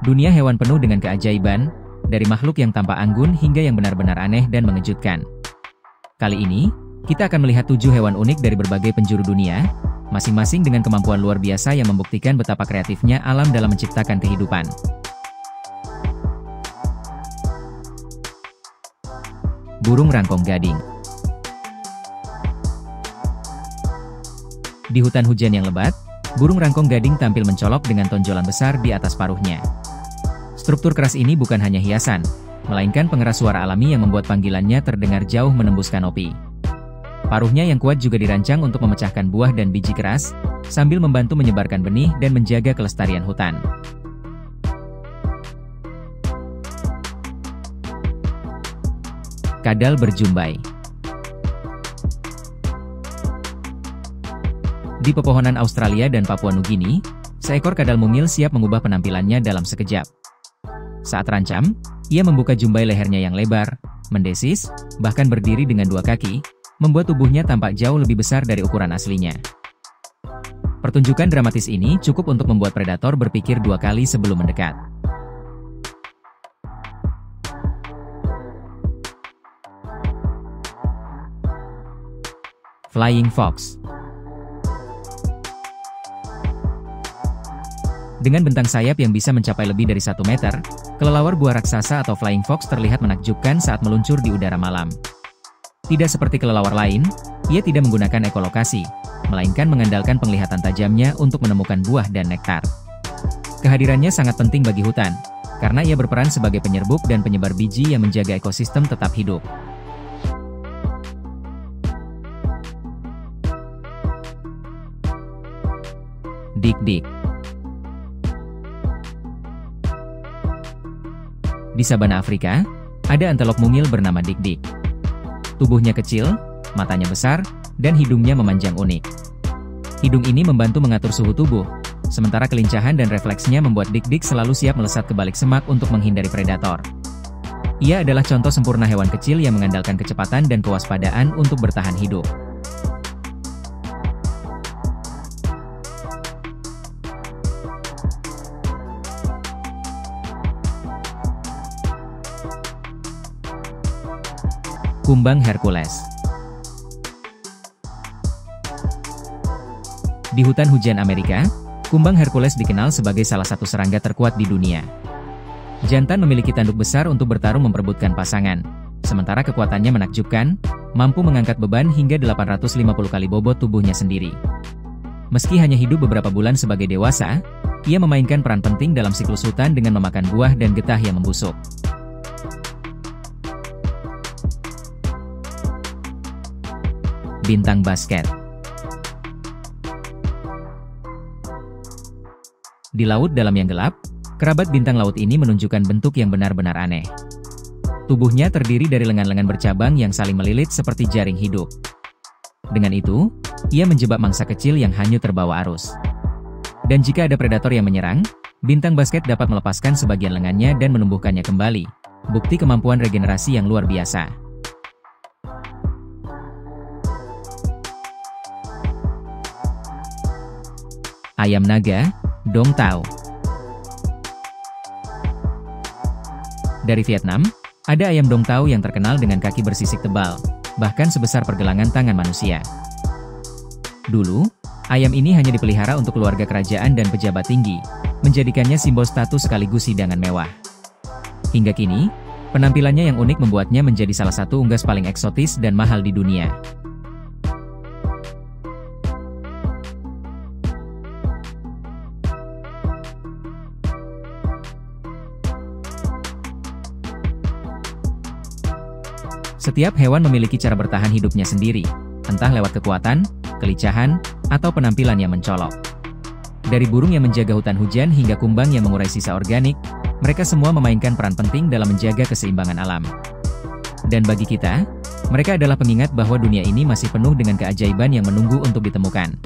Dunia hewan penuh dengan keajaiban, dari makhluk yang tampak anggun hingga yang benar-benar aneh dan mengejutkan. Kali ini, kita akan melihat 7 hewan unik dari berbagai penjuru dunia, masing-masing dengan kemampuan luar biasa yang membuktikan betapa kreatifnya alam dalam menciptakan kehidupan. Burung rangkong gading. Di hutan hujan yang lebat, burung rangkong gading tampil mencolok dengan tonjolan besar di atas paruhnya. Struktur keras ini bukan hanya hiasan, melainkan pengeras suara alami yang membuat panggilannya terdengar jauh menembus kanopi. Paruhnya yang kuat juga dirancang untuk memecahkan buah dan biji keras, sambil membantu menyebarkan benih dan menjaga kelestarian hutan. Kadal berjumbai. Di pepohonan Australia dan Papua Nugini, seekor kadal mungil siap mengubah penampilannya dalam sekejap. Saat terancam, ia membuka jumbai lehernya yang lebar, mendesis, bahkan berdiri dengan 2 kaki, membuat tubuhnya tampak jauh lebih besar dari ukuran aslinya. Pertunjukan dramatis ini cukup untuk membuat predator berpikir 2 kali sebelum mendekat. Flying Fox. Dengan bentang sayap yang bisa mencapai lebih dari 1 meter, kelelawar buah raksasa atau flying fox terlihat menakjubkan saat meluncur di udara malam. Tidak seperti kelelawar lain, ia tidak menggunakan ekolokasi, melainkan mengandalkan penglihatan tajamnya untuk menemukan buah dan nektar. Kehadirannya sangat penting bagi hutan, karena ia berperan sebagai penyerbuk dan penyebar biji yang menjaga ekosistem tetap hidup. Dik-dik. Di sabana Afrika, ada antelop mungil bernama dik-dik. Tubuhnya kecil, matanya besar, dan hidungnya memanjang unik. Hidung ini membantu mengatur suhu tubuh, sementara kelincahan dan refleksnya membuat dik-dik selalu siap melesat ke balik semak untuk menghindari predator. Ia adalah contoh sempurna hewan kecil yang mengandalkan kecepatan dan kewaspadaan untuk bertahan hidup. Kumbang Hercules. Di hutan hujan Amerika, kumbang Hercules dikenal sebagai salah satu serangga terkuat di dunia. Jantan memiliki tanduk besar untuk bertarung memperebutkan pasangan, sementara kekuatannya menakjubkan, mampu mengangkat beban hingga 850 kali bobot tubuhnya sendiri. Meski hanya hidup beberapa bulan sebagai dewasa, ia memainkan peran penting dalam siklus hutan dengan memakan buah dan getah yang membusuk. Bintang basket. Di laut dalam yang gelap, kerabat bintang laut ini menunjukkan bentuk yang benar-benar aneh. Tubuhnya terdiri dari lengan-lengan bercabang yang saling melilit seperti jaring hidup. Dengan itu, ia menjebak mangsa kecil yang hanyut terbawa arus. Dan jika ada predator yang menyerang, bintang basket dapat melepaskan sebagian lengannya dan menumbuhkannya kembali. Bukti kemampuan regenerasi yang luar biasa. Ayam naga, dong tao. Dari Vietnam, ada ayam dong tao yang terkenal dengan kaki bersisik tebal, bahkan sebesar pergelangan tangan manusia. Dulu, ayam ini hanya dipelihara untuk keluarga kerajaan dan pejabat tinggi, menjadikannya simbol status sekaligus hidangan mewah. Hingga kini, penampilannya yang unik membuatnya menjadi salah satu unggas paling eksotis dan mahal di dunia. Setiap hewan memiliki cara bertahan hidupnya sendiri, entah lewat kekuatan, kelicahan, atau penampilan yang mencolok. Dari burung yang menjaga hutan hujan hingga kumbang yang mengurai sisa organik, mereka semua memainkan peran penting dalam menjaga keseimbangan alam. Dan bagi kita, mereka adalah pengingat bahwa dunia ini masih penuh dengan keajaiban yang menunggu untuk ditemukan.